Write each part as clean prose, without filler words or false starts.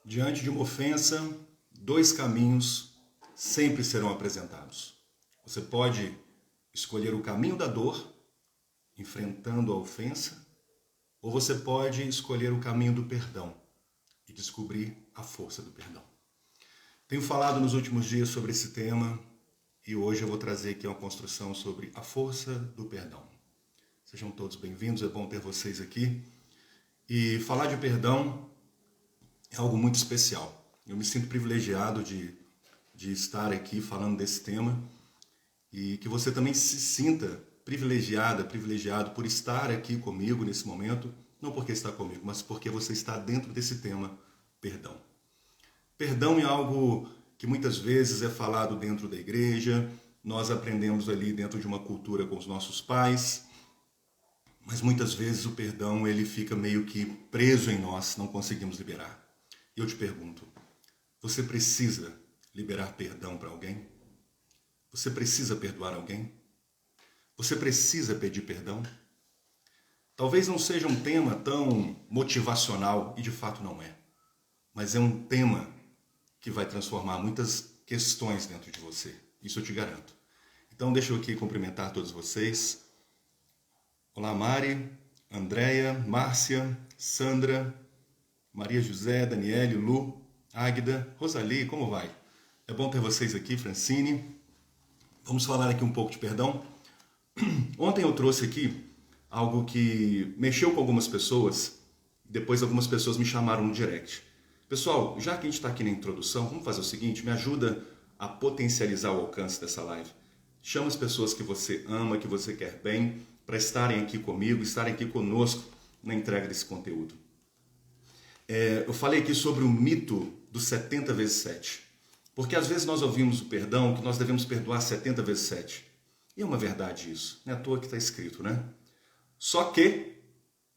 Diante de uma ofensa, dois caminhos sempre serão apresentados. Você pode escolher o caminho da dor, enfrentando a ofensa, ou você pode escolher o caminho do perdão e descobrir a força do perdão. Tenho falado nos últimos dias sobre esse tema e hoje eu vou trazer aqui uma construção sobre a força do perdão. Sejam todos bem-vindos, é bom ter vocês aqui. E falar de perdão é algo muito especial. Eu me sinto privilegiado de estar aqui falando desse tema e que você também se sinta privilegiado por estar aqui comigo nesse momento, não porque está comigo, mas porque você está dentro desse tema, perdão. Perdão é algo que muitas vezes é falado dentro da igreja, nós aprendemos ali dentro de uma cultura com os nossos pais, mas muitas vezes o perdão ele fica meio que preso em nós, não conseguimos liberar. E eu te pergunto, você precisa liberar perdão para alguém? Você precisa perdoar alguém? Você precisa pedir perdão? Talvez não seja um tema tão motivacional, e de fato não é. Mas é um tema que vai transformar muitas questões dentro de você. Isso eu te garanto. Então deixa eu aqui cumprimentar todos vocês. Olá Mari, Andréia, Márcia, Sandra, Maria José, Daniele, Lu, Águida, Rosali, como vai? É bom ter vocês aqui, Francine. Vamos falar aqui um pouco de perdão. Ontem eu trouxe aqui algo que mexeu com algumas pessoas, depois algumas pessoas me chamaram no direct. Pessoal, já que a gente está aqui na introdução, vamos fazer o seguinte, me ajuda a potencializar o alcance dessa live. Chama as pessoas que você ama, que você quer bem, para estarem aqui comigo, estarem aqui conosco na entrega desse conteúdo. Eu falei aqui sobre o mito dos 70 vezes 7. Porque às vezes nós ouvimos o perdão, que nós devemos perdoar 70 vezes 7. E é uma verdade isso. Não é à toa que está escrito, né? Só que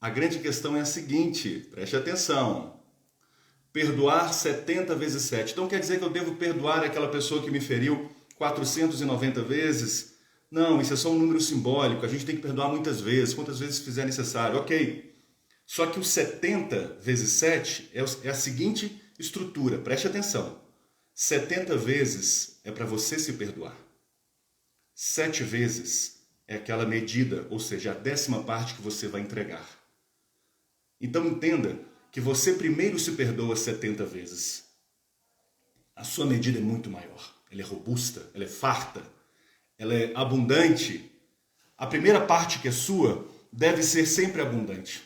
a grande questão é a seguinte, preste atenção. Perdoar 70 vezes 7. Então quer dizer que eu devo perdoar aquela pessoa que me feriu 490 vezes? Não, isso é só um número simbólico. A gente tem que perdoar muitas vezes, quantas vezes fizer necessário. Ok. Só que o 70 vezes 7 é a seguinte estrutura. Preste atenção. 70 vezes é para você se perdoar. 7 vezes é aquela medida, ou seja, a 10ª parte que você vai entregar. Então entenda que você primeiro se perdoa 70 vezes. A sua medida é muito maior. Ela é robusta, ela é farta, ela é abundante. A primeira parte que é sua deve ser sempre abundante.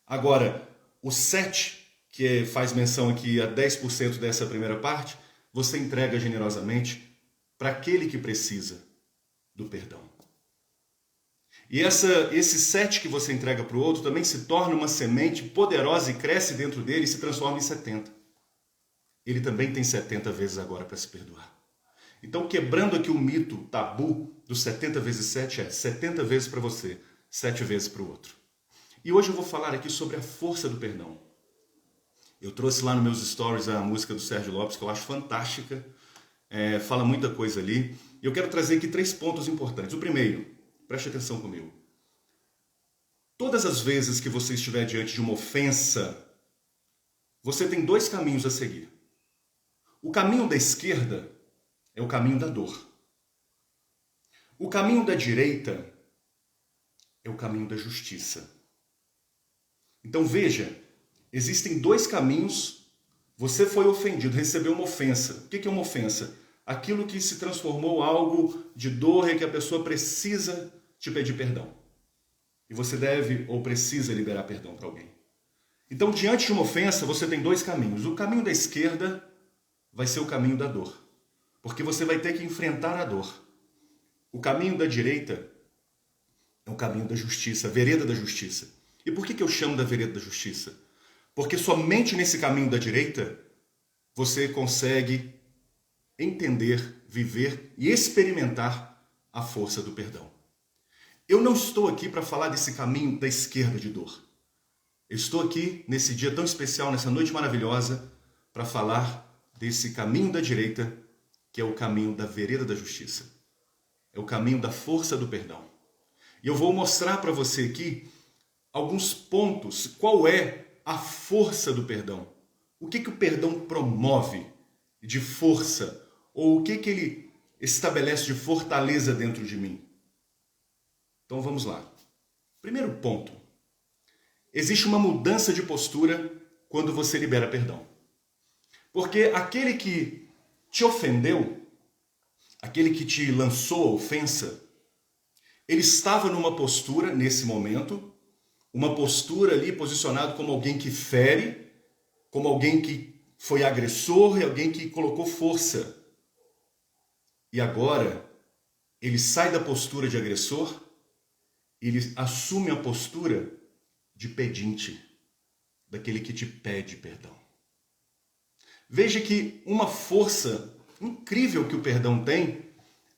Agora, o 7, que faz menção aqui a 10% dessa primeira parte, você entrega generosamente para aquele que precisa do perdão. E esse 7 que você entrega para o outro também se torna uma semente poderosa e cresce dentro dele e se transforma em 70. Ele também tem 70 vezes agora para se perdoar. Então, quebrando aqui o mito, o tabu dos 70 vezes 7 é 70 vezes para você, 7 vezes para o outro. E hoje eu vou falar aqui sobre a força do perdão. Eu trouxe lá nos meus stories a música do Sérgio Lopes, que eu acho fantástica, fala muita coisa ali. E eu quero trazer aqui 3 pontos importantes. O primeiro, preste atenção comigo. Todas as vezes que você estiver diante de uma ofensa, você tem 2 caminhos a seguir. O caminho da esquerda é o caminho da dor. O caminho da direita é o caminho da justiça. Então veja, existem 2 caminhos. Você foi ofendido, recebeu uma ofensa. O que é uma ofensa? Aquilo que se transformou em algo de dor e que a pessoa precisa te pedir perdão. E você deve ou precisa liberar perdão para alguém. Então, diante de uma ofensa, você tem 2 caminhos. O caminho da esquerda vai ser o caminho da dor, porque você vai ter que enfrentar a dor. O caminho da direita é o caminho da justiça, a vereda da justiça. E por que eu chamo da vereda da justiça? Porque somente nesse caminho da direita você consegue entender, viver e experimentar a força do perdão. Eu não estou aqui para falar desse caminho da esquerda de dor. Eu estou aqui nesse dia tão especial, nessa noite maravilhosa, para falar desse caminho da direita, que é o caminho da vereda da justiça. É o caminho da força do perdão. E eu vou mostrar para você aqui alguns pontos, qual é a força do perdão. O que o perdão promove de força? Ou o que ele estabelece de fortaleza dentro de mim? Então vamos lá. Primeiro ponto. Existe uma mudança de postura quando você libera perdão. Porque aquele que te ofendeu, aquele que te lançou a ofensa, ele estava numa postura, nesse momento, uma postura ali posicionado como alguém que fere, como alguém que foi agressor e alguém que colocou força. E agora, ele sai da postura de agressor, ele assume a postura de pedinte, daquele que te pede perdão. Veja que uma força incrível que o perdão tem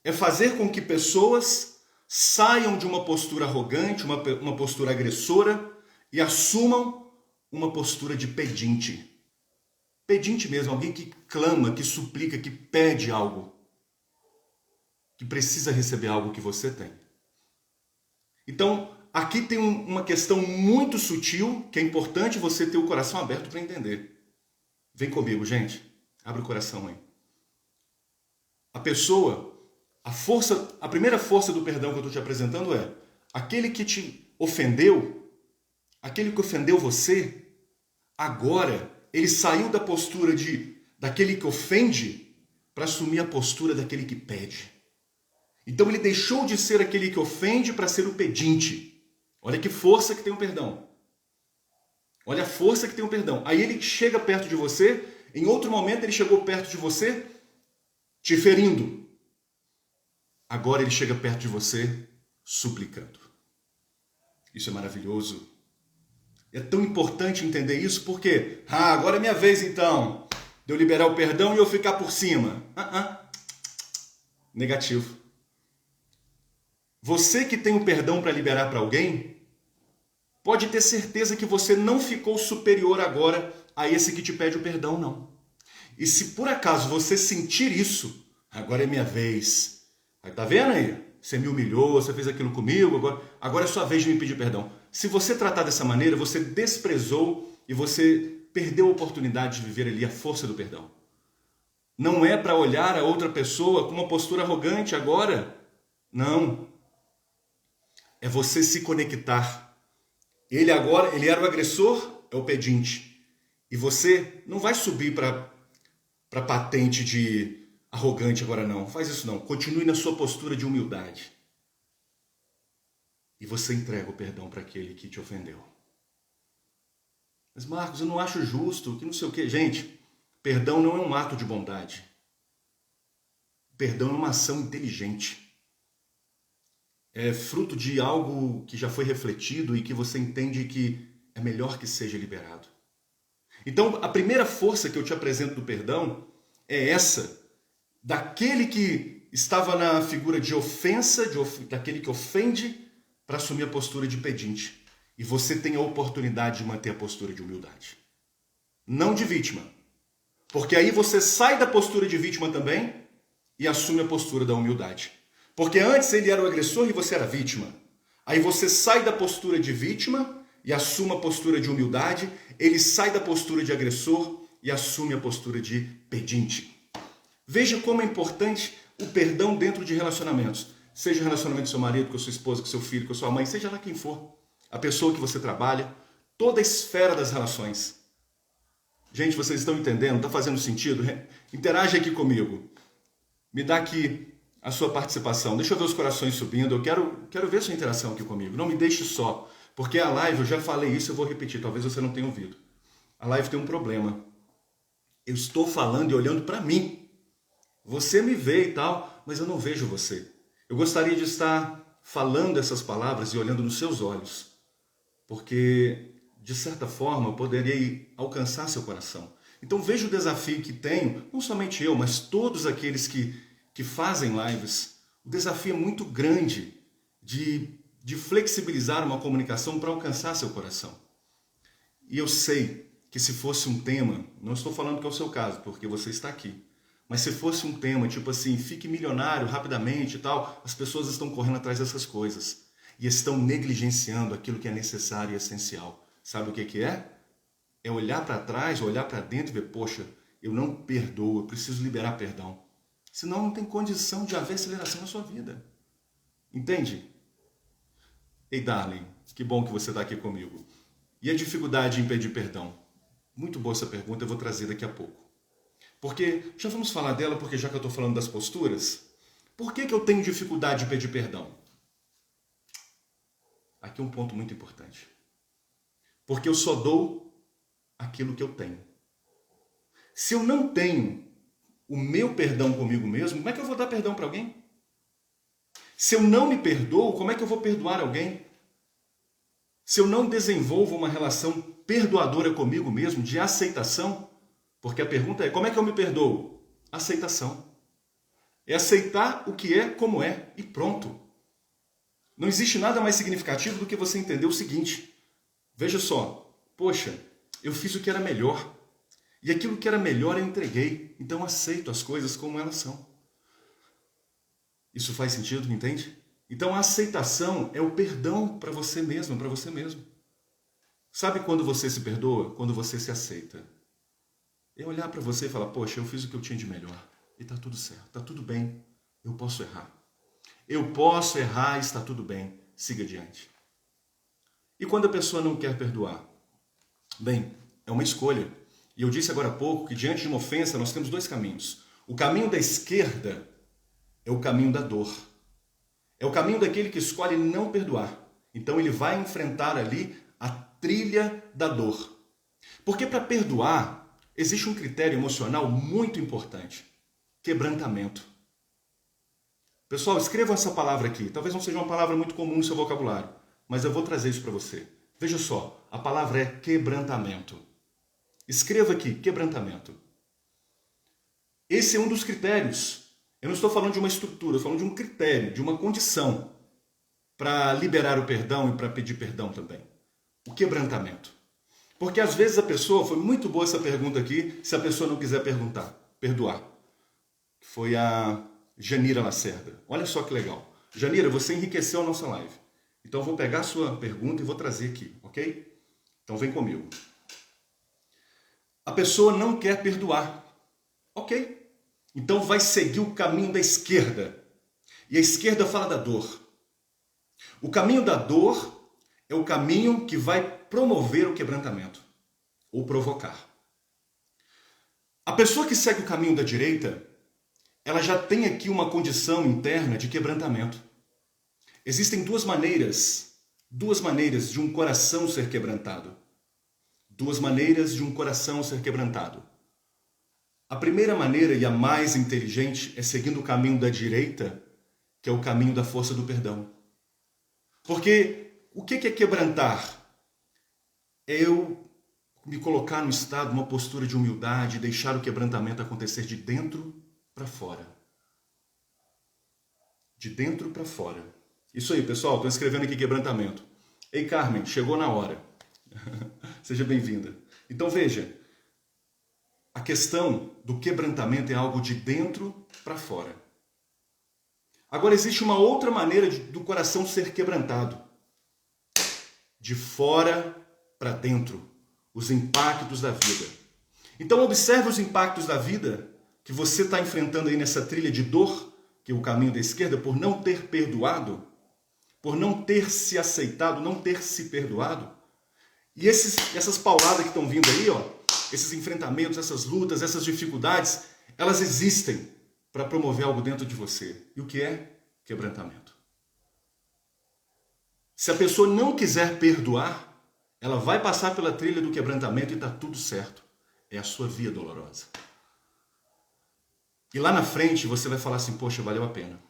é fazer com que pessoas saiam de uma postura arrogante, uma postura agressora e assumam uma postura de pedinte. Pedinte mesmo, alguém que clama, que suplica, que pede algo, que precisa receber algo que você tem. Então, aqui tem uma questão muito sutil que é importante você ter o coração aberto para entender. Vem comigo, gente. Abre o coração aí. A pessoa, a primeira força do perdão que eu estou te apresentando é aquele que te ofendeu, aquele que ofendeu você, agora ele saiu da postura daquele que ofende para assumir a postura daquele que pede. Então ele deixou de ser aquele que ofende para ser o pedinte. Olha que força que tem o perdão. Olha a força que tem o perdão. Aí ele chega perto de você, em outro momento ele chegou perto de você, te ferindo. Agora ele chega perto de você, suplicando. Isso é maravilhoso. É tão importante entender isso porque, agora é minha vez então, de eu liberar o perdão e eu ficar por cima. Negativo. Você que tem o perdão para liberar para alguém, pode ter certeza que você não ficou superior agora a esse que te pede o perdão, não. E se por acaso você sentir isso, agora é minha vez. Aí tá vendo aí? Você me humilhou, você fez aquilo comigo, agora é sua vez de me pedir perdão. Se você tratar dessa maneira, você desprezou e você perdeu a oportunidade de viver ali a força do perdão. Não é para olhar a outra pessoa com uma postura arrogante agora. Não. É você se conectar. Ele era o agressor, é o pedinte. E você não vai subir para patente de arrogante agora não. Faz isso não. Continue na sua postura de humildade. E você entrega o perdão para aquele que te ofendeu. Mas Marcos, eu não acho justo, que não sei o quê. Gente, perdão não é um ato de bondade. Perdão é uma ação inteligente. É fruto de algo que já foi refletido e que você entende que é melhor que seja liberado. Então, a primeira força que eu te apresento do perdão é essa, daquele que estava na figura de ofensa, daquele que ofende, para assumir a postura de pedinte. E você tem a oportunidade de manter a postura de humildade. Não de vítima. Porque aí você sai da postura de vítima também e assume a postura da humildade. Porque antes ele era o agressor e você era a vítima. Aí você sai da postura de vítima e assume a postura de humildade. Ele sai da postura de agressor e assume a postura de pedinte. Veja como é importante o perdão dentro de relacionamentos. Seja o relacionamento com seu marido, com a sua esposa, com seu filho, com a sua mãe, seja lá quem for. A pessoa que você trabalha, toda a esfera das relações. Gente, vocês estão entendendo? Está fazendo sentido? Interage aqui comigo. Me dá aqui a sua participação. Deixa eu ver os corações subindo. Eu quero ver sua interação aqui comigo. Não me deixe só. Porque a live, eu já falei isso, eu vou repetir. Talvez você não tenha ouvido. A live tem um problema. Eu estou falando e olhando para mim. Você me vê e tal, mas eu não vejo você. Eu gostaria de estar falando essas palavras e olhando nos seus olhos. Porque, de certa forma, eu poderia alcançar seu coração. Então veja o desafio que tenho, não somente eu, mas todos aqueles que fazem lives. O desafio é muito grande de flexibilizar uma comunicação para alcançar seu coração. E eu sei que se fosse um tema, não estou falando que é o seu caso, porque você está aqui, mas se fosse um tema tipo assim, fique milionário rapidamente e tal, as pessoas estão correndo atrás dessas coisas e estão negligenciando aquilo que é necessário e essencial. Sabe o que é? é olhar para trás, olhar para dentro e ver, poxa, eu não perdoo, eu preciso liberar perdão. Senão não tem condição de haver aceleração na sua vida. Entende? Ei, darling, que bom que você está aqui comigo. E a dificuldade em pedir perdão? Muito boa essa pergunta, eu vou trazer daqui a pouco. Porque, já vamos falar dela, porque já que eu estou falando das posturas, por que eu tenho dificuldade de pedir perdão? Aqui é um ponto muito importante. Porque eu só dou aquilo que eu tenho. Se eu não tenho o meu perdão comigo mesmo, como é que eu vou dar perdão para alguém? Se eu não me perdoo, como é que eu vou perdoar alguém? Se eu não desenvolvo uma relação perdoadora comigo mesmo, de aceitação, porque a pergunta é, como é que eu me perdoo? Aceitação. É aceitar o que é como é e pronto. Não existe nada mais significativo do que você entender o seguinte. Veja só, poxa, eu fiz o que era melhor. E aquilo que era melhor eu entreguei. Então aceito as coisas como elas são. Isso faz sentido, entende? Então a aceitação é o perdão para você mesmo, para você mesmo. Sabe quando você se perdoa? Quando você se aceita. É olhar para você e falar, poxa, eu fiz o que eu tinha de melhor. E está tudo certo, está tudo bem. Eu posso errar. Eu posso errar e está tudo bem. Siga adiante. E quando a pessoa não quer perdoar? Bem, é uma escolha. E eu disse agora há pouco que diante de uma ofensa nós temos dois caminhos. O caminho da esquerda é o caminho da dor. É o caminho daquele que escolhe não perdoar. Então ele vai enfrentar ali a trilha da dor. Porque para perdoar existe um critério emocional muito importante. Quebrantamento. Pessoal, escrevam essa palavra aqui. Talvez não seja uma palavra muito comum no seu vocabulário, mas eu vou trazer isso para você. Veja só, a palavra é quebrantamento. Escreva aqui, quebrantamento. Esse é um dos critérios. Eu não estou falando de uma estrutura, eu estou falando de um critério, de uma condição para liberar o perdão e para pedir perdão também. O quebrantamento. Porque às vezes a pessoa, foi muito boa essa pergunta aqui, se a pessoa não quiser perdoar. Foi a Janira Lacerda. Olha só que legal. Janira, você enriqueceu a nossa live. Então eu vou pegar a sua pergunta e vou trazer aqui, ok? Então vem comigo. A pessoa não quer perdoar. Ok. Então vai seguir o caminho da esquerda. E a esquerda fala da dor. O caminho da dor é o caminho que vai promover o quebrantamento. Ou provocar. A pessoa que segue o caminho da direita, ela já tem aqui uma condição interna de quebrantamento. Existem duas maneiras de um coração ser quebrantado. Duas maneiras de um coração ser quebrantado. A primeira maneira e a mais inteligente é seguindo o caminho da direita, que é o caminho da força do perdão. Porque o que é quebrantar? É eu me colocar no estado, numa postura de humildade, e deixar o quebrantamento acontecer de dentro para fora. De dentro para fora. Isso aí, pessoal, estou escrevendo aqui quebrantamento. Ei, Carmen, chegou na hora. Seja bem-vinda. Então veja, a questão do quebrantamento é algo de dentro para fora. Agora existe uma outra maneira do coração ser quebrantado. De fora para dentro. Os impactos da vida. Então observe os impactos da vida que você está enfrentando aí nessa trilha de dor, que é o caminho da esquerda, por não ter perdoado, por não ter se aceitado, não ter se perdoado. E essas pauladas que estão vindo aí, ó, esses enfrentamentos, essas lutas, essas dificuldades, elas existem para promover algo dentro de você. E o que é? Quebrantamento. Se a pessoa não quiser perdoar, ela vai passar pela trilha do quebrantamento e está tudo certo. É a sua via dolorosa. E lá na frente você vai falar assim, poxa, valeu a pena.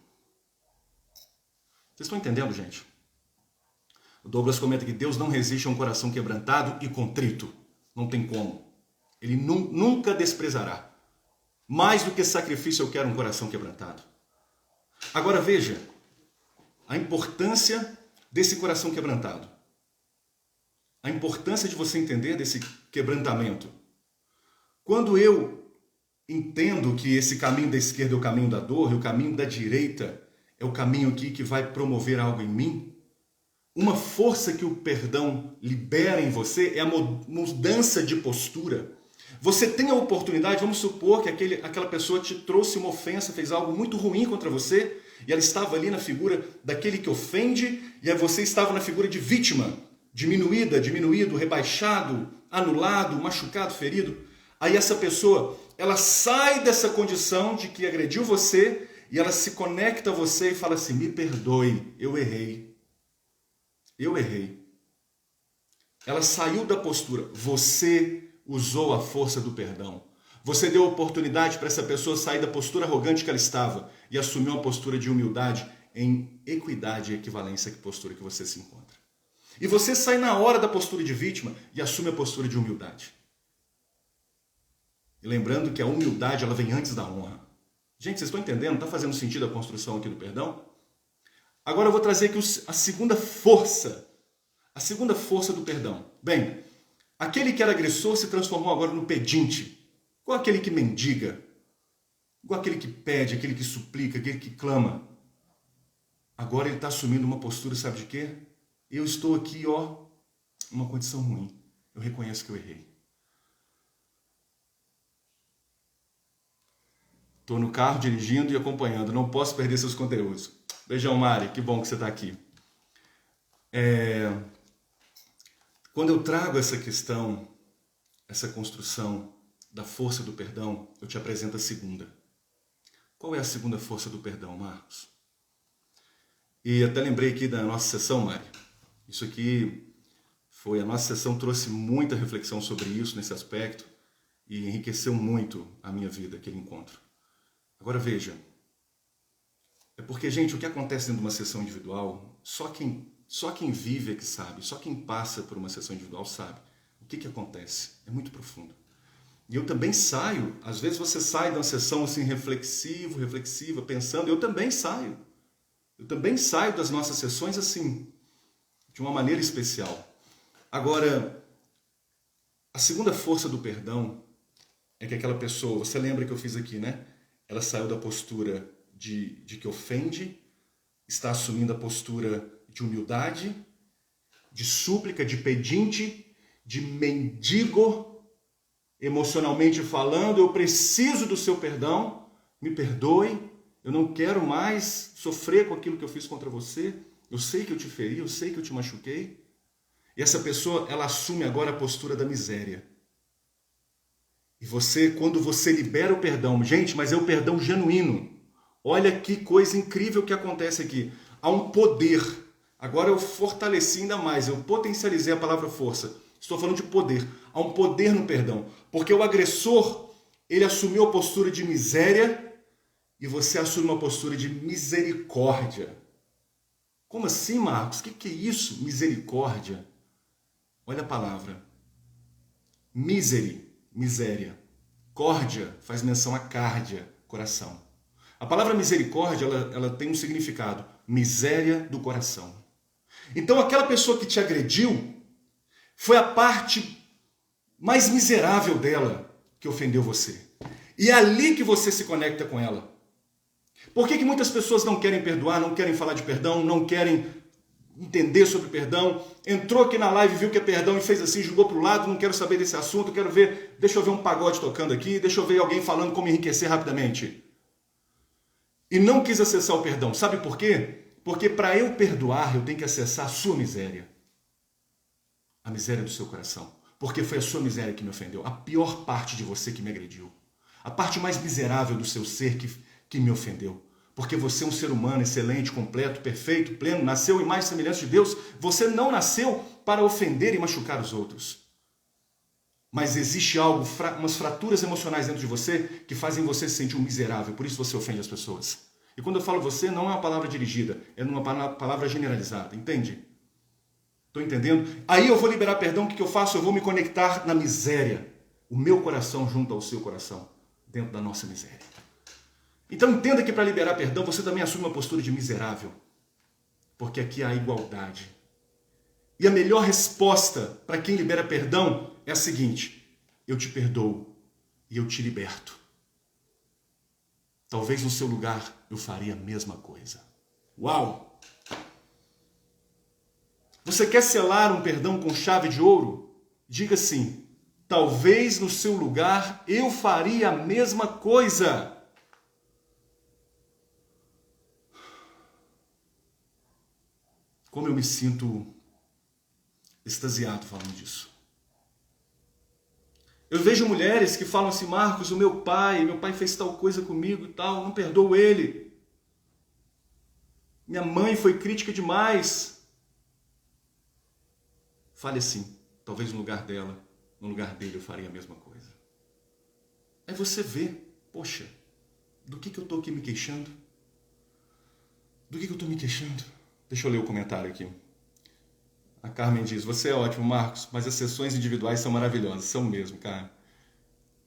Vocês estão entendendo, gente? O Douglas comenta que Deus não resiste a um coração quebrantado e contrito. Não tem como. Ele nunca desprezará. Mais do que sacrifício, eu quero um coração quebrantado. Agora veja a importância desse coração quebrantado. A importância de você entender desse quebrantamento. Quando eu entendo que esse caminho da esquerda é o caminho da dor e o caminho da direita é o caminho aqui que vai promover algo em mim, uma força que o perdão libera em você é a mudança de postura. Você tem a oportunidade, vamos supor que aquela pessoa te trouxe uma ofensa, fez algo muito ruim contra você, e ela estava ali na figura daquele que ofende, e aí você estava na figura de vítima, diminuído, rebaixado, anulado, machucado, ferido. Aí essa pessoa, ela sai dessa condição de que agrediu você, e ela se conecta a você e fala assim, me perdoe, eu errei. Eu errei. Ela saiu da postura. Você usou a força do perdão. Você deu oportunidade para essa pessoa sair da postura arrogante que ela estava e assumir uma postura de humildade em equidade e equivalência à postura que você se encontra. E você sai na hora da postura de vítima e assume a postura de humildade. E lembrando que a humildade ela vem antes da honra. Gente, vocês estão entendendo? Está fazendo sentido a construção aqui do perdão? Agora eu vou trazer aqui a segunda força do perdão. Bem, aquele que era agressor se transformou agora no pedinte, igual aquele que mendiga, igual aquele que pede, aquele que suplica, aquele que clama. Agora ele está assumindo uma postura, sabe de quê? Eu estou aqui, numa condição ruim. Eu reconheço que eu errei. Estou no carro dirigindo e acompanhando, não posso perder seus conteúdos. Beijão, Mari, que bom que você está aqui. Quando eu trago essa questão, essa construção da força do perdão, eu te apresento a segunda. Qual é a segunda força do perdão, Marcos? E até lembrei aqui da nossa sessão, Mari. Isso aqui a nossa sessão trouxe muita reflexão sobre isso, nesse aspecto, e enriqueceu muito a minha vida, aquele encontro. Agora veja, é porque, gente, o que acontece dentro de uma sessão individual, só quem vive é que sabe, só quem passa por uma sessão individual sabe. O que acontece? É muito profundo. E eu também saio, às vezes você sai de uma sessão assim reflexiva, pensando, eu também saio. Eu também saio das nossas sessões assim, de uma maneira especial. Agora, a segunda força do perdão é que aquela pessoa, você lembra que eu fiz aqui, né? Ela saiu da postura de que ofende, está assumindo a postura de humildade, de súplica, de pedinte, de mendigo, emocionalmente falando, eu preciso do seu perdão, me perdoe, eu não quero mais sofrer com aquilo que eu fiz contra você, eu sei que eu te feri, eu sei que eu te machuquei. E essa pessoa, ela assume agora a postura da miséria. E você, quando você libera o perdão, gente, mas é o perdão genuíno. Olha que coisa incrível que acontece aqui. Há um poder. Agora eu fortaleci ainda mais, eu potencializei a palavra força. Estou falando de poder. Há um poder no perdão. Porque o agressor, ele assumiu a postura de miséria e você assume uma postura de misericórdia. Como assim, Marcos? O que é isso? Misericórdia. Olha a palavra. Miséria. Córdia faz menção a cárdia, coração. A palavra misericórdia, ela tem um significado. Miséria do coração. Então aquela pessoa que te agrediu foi a parte mais miserável dela que ofendeu você. E é ali que você se conecta com ela. Por que muitas pessoas não querem perdoar, não querem falar de perdão, não querem entender sobre perdão? Entrou aqui na live, viu que é perdão e fez assim, jogou para o lado, não quero saber desse assunto, deixa eu ver um pagode tocando aqui, deixa eu ver alguém falando como enriquecer rapidamente. E não quis acessar o perdão. Sabe por quê? Porque para eu perdoar, eu tenho que acessar a sua miséria. A miséria do seu coração. Porque foi a sua miséria que me ofendeu. A pior parte de você que me agrediu. A parte mais miserável do seu ser que me ofendeu. Porque você é um ser humano excelente, completo, perfeito, pleno, nasceu em imagem e semelhança de Deus. Você não nasceu para ofender e machucar os outros. Mas existe algo, umas fraturas emocionais dentro de você que fazem você se sentir um miserável. Por isso você ofende as pessoas. E quando eu falo você, não é uma palavra dirigida, é uma palavra generalizada, entende? Estou entendendo? Aí eu vou liberar perdão, o que eu faço? Eu vou me conectar na miséria. O meu coração junto ao seu coração, dentro da nossa miséria. Então entenda que para liberar perdão, você também assume uma postura de miserável. Porque aqui há igualdade. E a melhor resposta para quem libera perdão é a seguinte: eu te perdoo e eu te liberto. Talvez no seu lugar eu faria a mesma coisa. Uau! Você quer selar um perdão com chave de ouro? Diga assim: talvez no seu lugar eu faria a mesma coisa. Como eu me sinto extasiado falando disso. Eu vejo mulheres que falam assim: Marcos, o meu pai fez tal coisa comigo e tal, não perdoo ele. Minha mãe foi crítica demais. Fale assim: talvez no lugar dela, no lugar dele eu faria a mesma coisa. Aí você vê, poxa, do que eu estou aqui me queixando? Do que eu estou me queixando? Deixa eu ler o comentário aqui. A Carmen diz: você é ótimo, Marcos, mas as sessões individuais são maravilhosas. São mesmo, cara.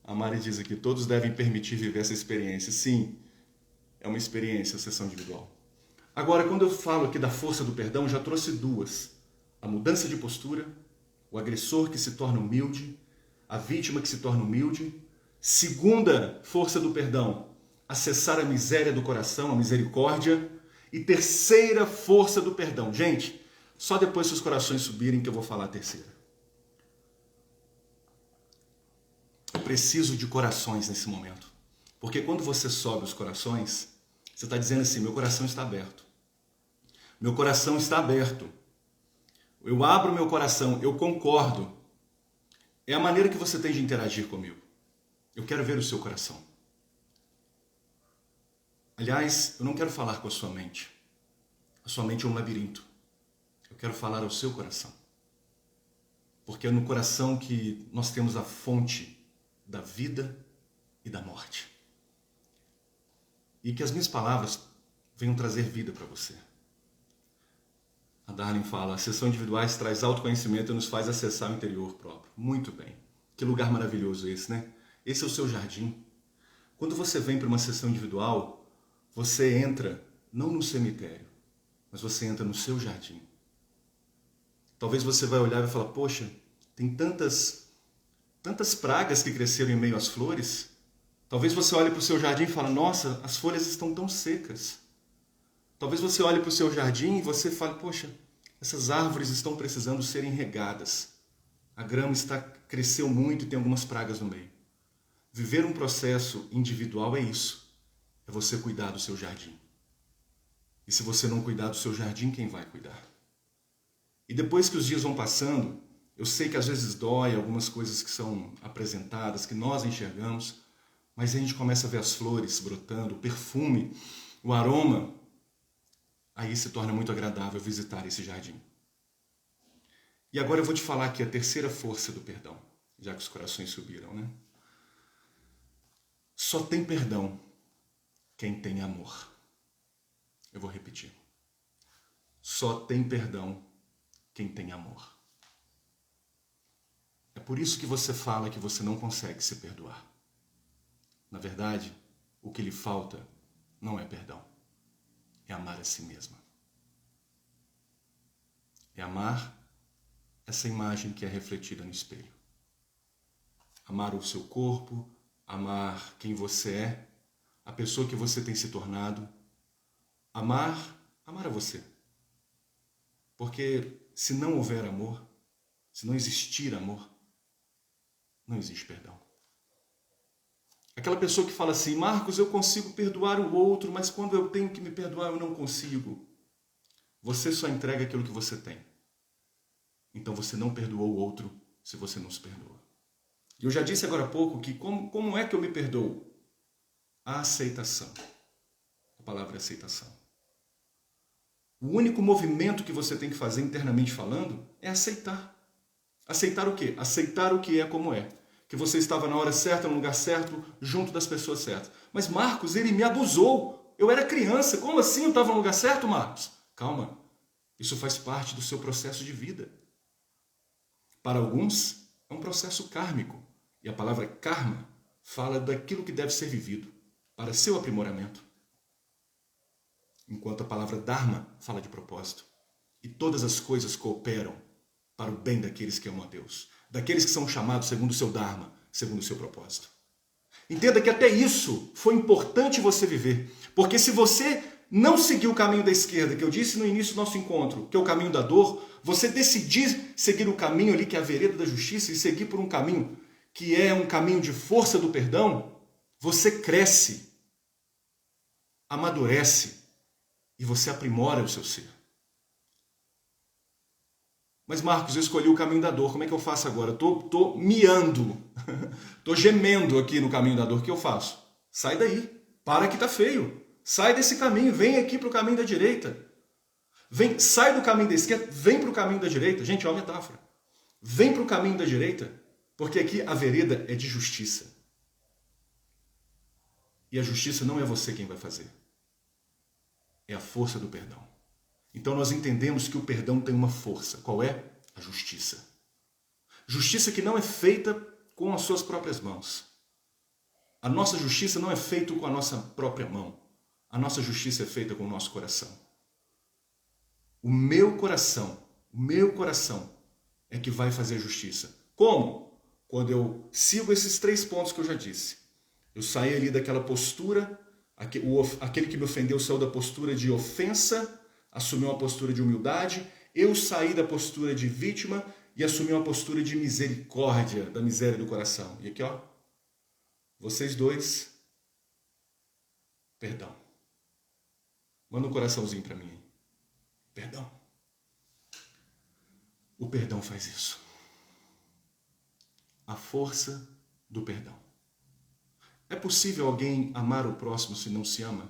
A Mari diz aqui: todos devem permitir viver essa experiência. Sim, é uma experiência a sessão individual. Agora, quando eu falo aqui da força do perdão, já trouxe duas. A mudança de postura, o agressor que se torna humilde, a vítima que se torna humilde. Segunda força do perdão, acessar a miséria do coração, a misericórdia. E terceira força do perdão. Gente, só depois que os corações subirem que eu vou falar a terceira. Eu preciso de corações nesse momento. Porque quando você sobe os corações, você está dizendo assim: meu coração está aberto. Meu coração está aberto. Eu abro meu coração, eu concordo. É a maneira que você tem de interagir comigo. Eu quero ver o seu coração. Aliás, eu não quero falar com a sua mente. A sua mente é um labirinto. Eu quero falar ao seu coração. Porque é no coração que nós temos a fonte da vida e da morte. E que as minhas palavras venham trazer vida para você. A Darlene fala: as sessões individuais traz autoconhecimento e nos faz acessar o interior próprio. Muito bem. Que lugar maravilhoso esse, né? Esse é o seu jardim. Quando você vem para uma sessão individual, você entra não no cemitério, mas você entra no seu jardim. Talvez você vai olhar e falar: poxa, tem tantas pragas que cresceram em meio às flores. Talvez você olhe para o seu jardim e fale: nossa, as folhas estão tão secas. Talvez você olhe para o seu jardim e você fale: poxa, essas árvores estão precisando serem regadas. A grama cresceu muito e tem algumas pragas no meio. Viver um processo individual é isso. É você cuidar do seu jardim. E se você não cuidar do seu jardim, quem vai cuidar? E depois que os dias vão passando, eu sei que às vezes dói algumas coisas que são apresentadas, que nós enxergamos, mas a gente começa a ver as flores brotando, o perfume, o aroma. Aí se torna muito agradável visitar esse jardim. E agora eu vou te falar aqui a terceira força do perdão, já que os corações subiram, né? Só tem perdão quem tem amor. Eu vou repetir. Só tem perdão quem tem amor. É por isso que você fala que você não consegue se perdoar. Na verdade, o que lhe falta não é perdão. É amar a si mesma. É amar essa imagem que é refletida no espelho. Amar o seu corpo, amar quem você é, a pessoa que você tem se tornado. Amar a você. Porque se não houver amor, se não existir amor, não existe perdão. Aquela pessoa que fala assim: Marcos, eu consigo perdoar o outro, mas quando eu tenho que me perdoar eu não consigo. Você só entrega aquilo que você tem. Então você não perdoou o outro se você não se perdoa. E eu já disse agora há pouco que como é que eu me perdoo? A aceitação. A palavra é aceitação. O único movimento que você tem que fazer internamente falando é aceitar. Aceitar o quê? Aceitar o que é como é. Que você estava na hora certa, no lugar certo, junto das pessoas certas. Mas Marcos, ele me abusou. Eu era criança. Como assim eu estava no lugar certo, Marcos? Calma. Isso faz parte do seu processo de vida. Para alguns, é um processo kármico. E a palavra karma fala daquilo que deve ser vivido para seu aprimoramento. Enquanto a palavra dharma fala de propósito. E todas as coisas cooperam para o bem daqueles que amam a Deus. Daqueles que são chamados segundo o seu dharma, segundo o seu propósito. Entenda que até isso foi importante você viver. Porque se você não seguir o caminho da esquerda, que eu disse no início do nosso encontro, que é o caminho da dor, você decidir seguir o caminho ali, que é a vereda da justiça, e seguir por um caminho que é um caminho de força do perdão, você cresce, amadurece e você aprimora o seu ser. Mas Marcos, eu escolhi o caminho da dor, como é que eu faço agora? Tô miando, tô gemendo aqui no caminho da dor, o que eu faço? Sai daí, para que tá feio, sai desse caminho, vem aqui para o caminho da direita. Sai do caminho da esquerda, vem para o caminho da direita. Gente, olha a metáfora. Vem para o caminho da direita, porque aqui a vereda é de justiça. E a justiça não é você quem vai fazer. É a força do perdão. Então nós entendemos que o perdão tem uma força. Qual é? A justiça. Justiça que não é feita com as suas próprias mãos. A nossa justiça não é feita com a nossa própria mão. A nossa justiça é feita com o nosso coração. O meu coração é que vai fazer justiça. Como? Quando eu sigo esses 3 pontos que eu já disse. Eu saí ali daquela postura, aquele que me ofendeu saiu da postura de ofensa, assumiu uma postura de humildade, eu saí da postura de vítima e assumi uma postura de misericórdia, da miséria do coração. E aqui, ó, vocês dois, perdão. Manda um coraçãozinho para mim. Perdão. O perdão faz isso. A força do perdão. É possível alguém amar o próximo se não se ama?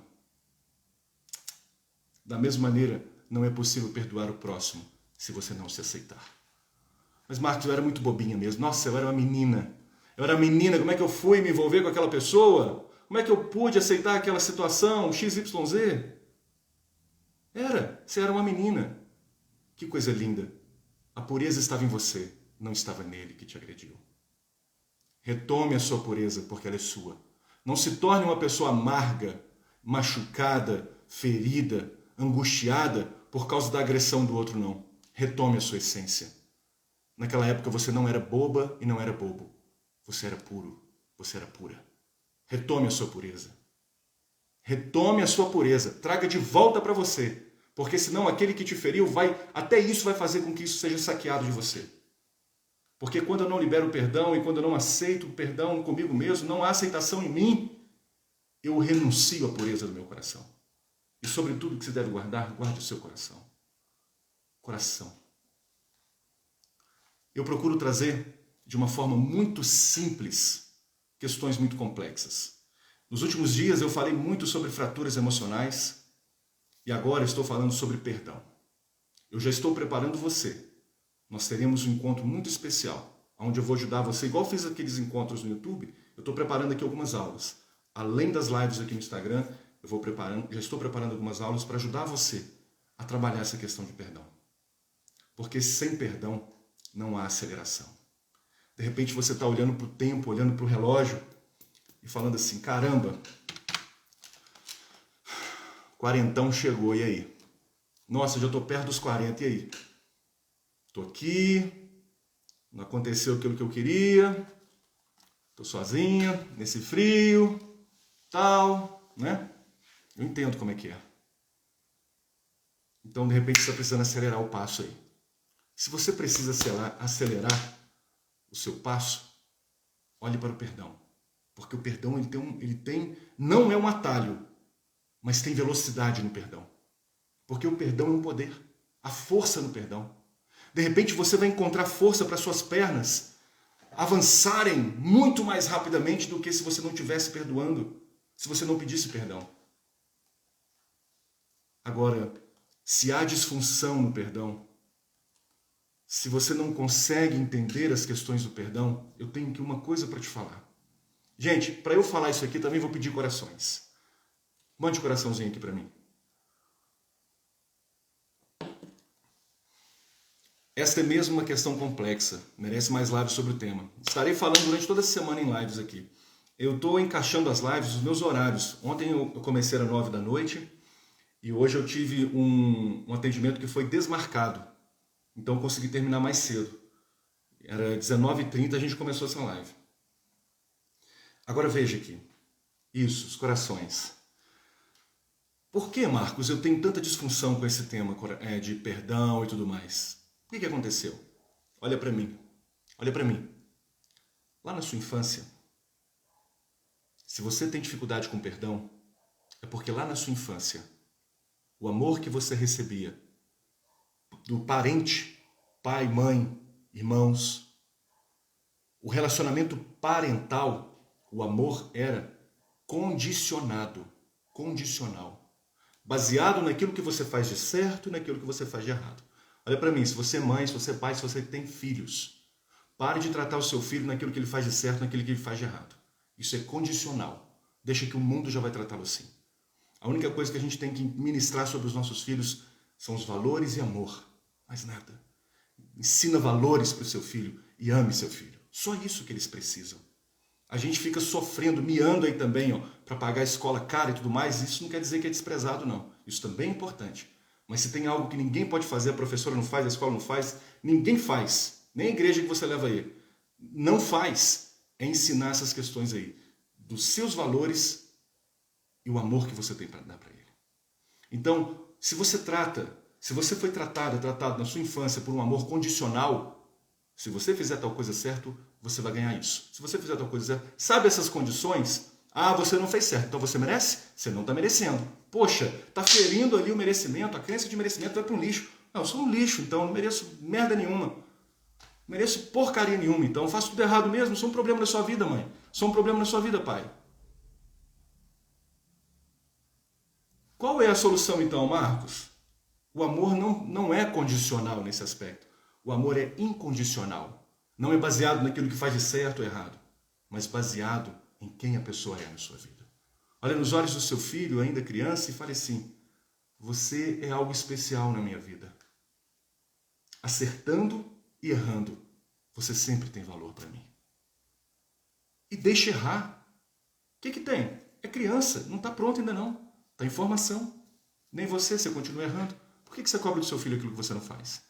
Da mesma maneira, não é possível perdoar o próximo se você não se aceitar. Mas Marcos, eu era muito bobinha mesmo. Nossa, eu era uma menina. Como é que eu fui me envolver com aquela pessoa? Como é que eu pude aceitar aquela situação, XYZ? Você era uma menina. Que coisa linda. A pureza estava em você, não estava nele que te agrediu. Retome a sua pureza, porque ela é sua. Não se torne uma pessoa amarga, machucada, ferida, angustiada por causa da agressão do outro, não. Retome a sua essência. Naquela época você não era boba e não era bobo. Você era puro, você era pura. Retome a sua pureza. Retome a sua pureza. Traga de volta para você. Porque senão aquele que te feriu até isso vai fazer com que isso seja saqueado de você. Porque quando eu não libero o perdão e quando eu não aceito o perdão comigo mesmo, não há aceitação em mim, eu renuncio à pureza do meu coração. E sobre tudo que você deve guardar, guarde o seu coração. Coração. Eu procuro trazer de uma forma muito simples questões muito complexas. Nos últimos dias eu falei muito sobre fraturas emocionais e agora estou falando sobre perdão. Eu já estou preparando você. Nós teremos um encontro muito especial, onde eu vou ajudar você, igual fiz aqueles encontros no YouTube, eu estou preparando aqui algumas aulas. Além das lives aqui no Instagram, já estou preparando algumas aulas para ajudar você a trabalhar essa questão de perdão. Porque sem perdão não há aceleração. De repente você está olhando para o tempo, olhando para o relógio e falando assim, caramba, quarentão chegou, e aí? Nossa, já estou perto dos 40, e aí? Estou aqui, não aconteceu aquilo que eu queria, estou sozinha, nesse frio, tal, né? Eu entendo como é que é. Então, de repente, você está precisando acelerar o passo aí. Se você precisa acelerar o seu passo, olhe para o perdão. Porque o perdão não é um atalho, mas tem velocidade no perdão. Porque o perdão é um poder, a força no perdão. De repente você vai encontrar força para suas pernas avançarem muito mais rapidamente do que se você não estivesse perdoando, se você não pedisse perdão. Agora, se há disfunção no perdão, se você não consegue entender as questões do perdão, eu tenho aqui uma coisa para te falar. Gente, para eu falar isso aqui também vou pedir corações. Mande um coraçãozinho aqui para mim. Esta é mesmo uma questão complexa, merece mais lives sobre o tema. Estarei falando durante toda a semana em lives aqui. Eu estou encaixando as lives, os meus horários. Ontem eu comecei às 9 da noite e hoje eu tive um atendimento que foi desmarcado. Então eu consegui terminar mais cedo. Era 19h30, a gente começou essa live. Agora veja aqui. Isso, os corações. Por que, Marcos, eu tenho tanta disfunção com esse tema de perdão e tudo mais? O que aconteceu? Olha para mim. Olha para mim. Lá na sua infância, se você tem dificuldade com perdão, é porque lá na sua infância, o amor que você recebia do parente, pai, mãe, irmãos, o relacionamento parental, o amor era condicionado, condicional, baseado naquilo que você faz de certo e naquilo que você faz de errado. Olha para mim, se você é mãe, se você é pai, se você tem filhos, pare de tratar o seu filho naquilo que ele faz de certo, naquilo que ele faz de errado. Isso é condicional. Deixa que o mundo já vai tratá-lo assim. A única coisa que a gente tem que ministrar sobre os nossos filhos são os valores e amor. Mais nada. Ensina valores para o seu filho e ame seu filho. Só isso que eles precisam. A gente fica sofrendo, miando aí também, para pagar a escola cara e tudo mais. Isso não quer dizer que é desprezado, não. Isso também é importante. Mas se tem algo que ninguém pode fazer, a professora não faz, a escola não faz, ninguém faz. Nem a igreja que você leva aí. Não faz. É ensinar essas questões aí. Dos seus valores e o amor que você tem para dar para ele. Então, se você foi tratado na sua infância por um amor condicional, se você fizer tal coisa certo, você vai ganhar isso. Se você fizer tal coisa certa, sabe essas condições? Ah, você não fez certo, então você merece? Você não está merecendo. Poxa, está ferindo ali o merecimento, a crença de merecimento vai para um lixo. Não, eu sou um lixo, então não mereço merda nenhuma. Não mereço porcaria nenhuma, então faço tudo errado mesmo. Sou um problema na sua vida, mãe. Sou um problema na sua vida, pai. Qual é a solução então, Marcos? O amor não é condicional nesse aspecto. O amor é incondicional. Não é baseado naquilo que faz de certo ou errado, mas baseado em quem a pessoa é na sua vida. Olha nos olhos do seu filho, ainda criança, e fale assim: você é algo especial na minha vida. Acertando e errando, você sempre tem valor para mim. E deixe errar. O que tem? É criança, não está pronto ainda não. Está em formação. Nem você continua errando. Por que você cobra do seu filho aquilo que você não faz?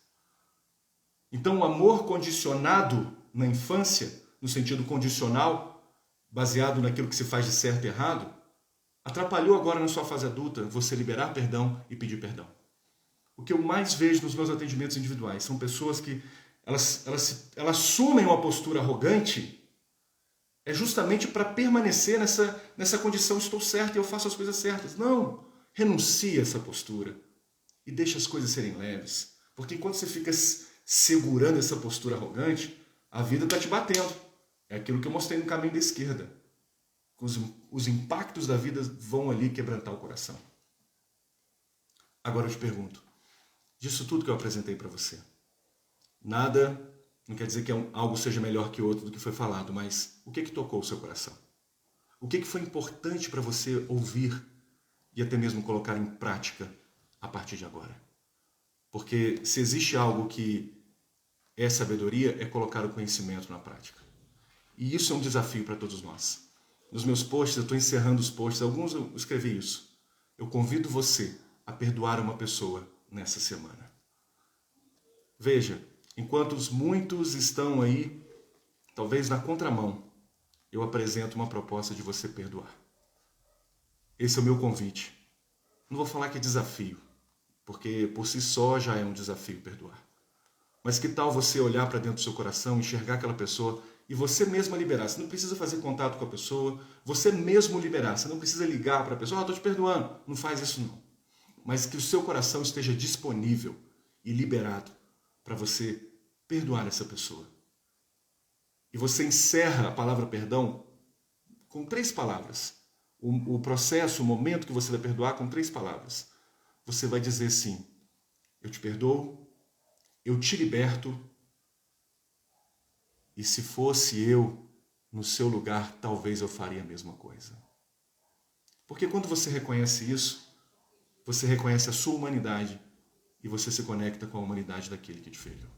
Então o amor condicionado na infância, no sentido condicional, baseado naquilo que se faz de certo e errado, atrapalhou agora na sua fase adulta você liberar perdão e pedir perdão. O que eu mais vejo nos meus atendimentos individuais são pessoas que elas assumem uma postura arrogante é justamente para permanecer nessa condição, estou certo e eu faço as coisas certas. Não, renuncie a essa postura e deixe as coisas serem leves. Porque enquanto você fica segurando essa postura arrogante, a vida está te batendo. É aquilo que eu mostrei no caminho da esquerda. Os impactos da vida vão ali quebrantar o coração. Agora eu te pergunto, disso tudo que eu apresentei para você, nada, não quer dizer que algo seja melhor que outro do que foi falado, mas o que tocou o seu coração? O que foi importante para você ouvir e até mesmo colocar em prática a partir de agora? Porque se existe algo que é sabedoria, é colocar o conhecimento na prática. E isso é um desafio para todos nós. Nos meus posts, eu estou encerrando os posts, alguns eu escrevi isso. Eu convido você a perdoar uma pessoa nessa semana. Veja, enquanto muitos estão aí, talvez na contramão, eu apresento uma proposta de você perdoar. Esse é o meu convite. Não vou falar que é desafio, porque por si só já é um desafio perdoar. Mas que tal você olhar para dentro do seu coração, enxergar aquela pessoa e você mesmo liberar? Você não precisa fazer contato com a pessoa, você mesmo liberar. Você não precisa ligar para a pessoa, estou te perdoando. Não faz isso não. Mas que o seu coração esteja disponível e liberado para você perdoar essa pessoa. E você encerra a palavra perdão com 3 palavras. O processo, o momento que você vai perdoar com 3 palavras. Você vai dizer assim: eu te perdoo, eu te liberto, e se fosse eu no seu lugar, talvez eu faria a mesma coisa. Porque quando você reconhece isso, você reconhece a sua humanidade e você se conecta com a humanidade daquele que te feriu.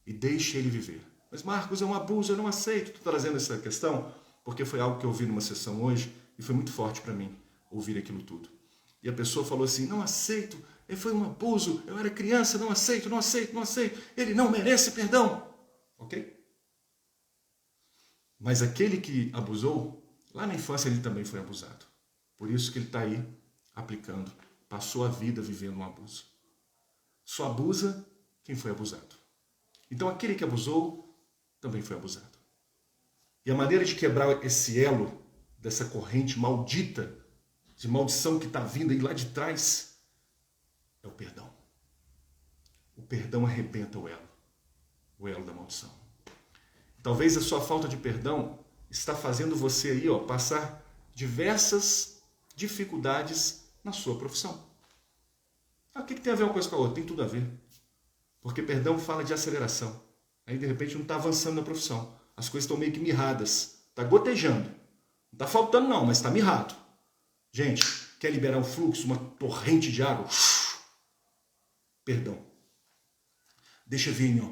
E deixe ele viver. Mas Marcos, é um abuso, eu não aceito. Estou trazendo essa questão porque foi algo que eu ouvi numa sessão hoje e foi muito forte para mim ouvir aquilo tudo. E a pessoa falou assim: não aceito, foi um abuso, eu era criança, não aceito, não aceito, não aceito. Ele não merece perdão. Ok? Mas aquele que abusou, lá na infância ele também foi abusado. Por isso que ele está aí aplicando, passou a vida vivendo um abuso. Só abusa quem foi abusado. Então aquele que abusou também foi abusado. E a maneira de quebrar esse elo dessa corrente maldita, de maldição que está vindo aí lá de trás, é o perdão. O perdão arrebenta o elo da maldição. Talvez a sua falta de perdão está fazendo você aí, passar diversas dificuldades na sua profissão. O que tem a ver uma coisa com a outra? Tem tudo a ver. Porque perdão fala de aceleração. Aí de repente não está avançando na profissão. As coisas estão meio que mirradas. Está gotejando. Não está faltando não, mas está mirrado. Gente, quer liberar um fluxo, uma torrente de água? Perdão. Deixa vir,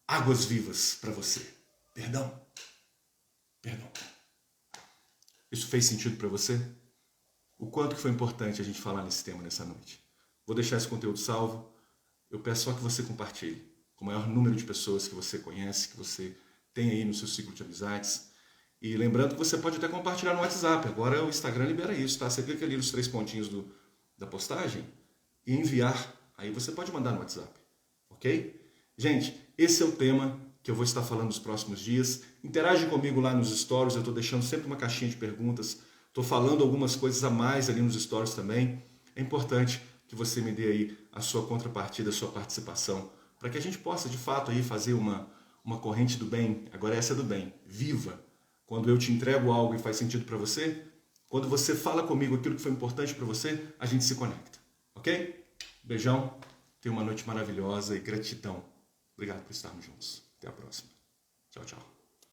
águas vivas para você. Perdão. Perdão. Isso fez sentido para você? O quanto que foi importante a gente falar nesse tema nessa noite? Vou deixar esse conteúdo salvo. Eu peço só que você compartilhe com o maior número de pessoas que você conhece, que você tem aí no seu ciclo de amizades. E lembrando que você pode até compartilhar no WhatsApp. Agora o Instagram libera isso, tá? Você clica ali nos 3 pontinhos da postagem e enviar. Aí você pode mandar no WhatsApp, ok? Gente, esse é o tema que eu vou estar falando nos próximos dias. Interage comigo lá nos stories, eu estou deixando sempre uma caixinha de perguntas. Estou falando algumas coisas a mais ali nos stories também. É importante que você me dê aí a sua contrapartida, a sua participação, para que a gente possa, de fato, aí fazer uma corrente do bem. Agora essa é do bem, viva. Quando eu te entrego algo e faz sentido para você, quando você fala comigo aquilo que foi importante para você, a gente se conecta, ok? Beijão, tenha uma noite maravilhosa e gratidão. Obrigado por estarmos juntos. Até a próxima. Tchau, tchau.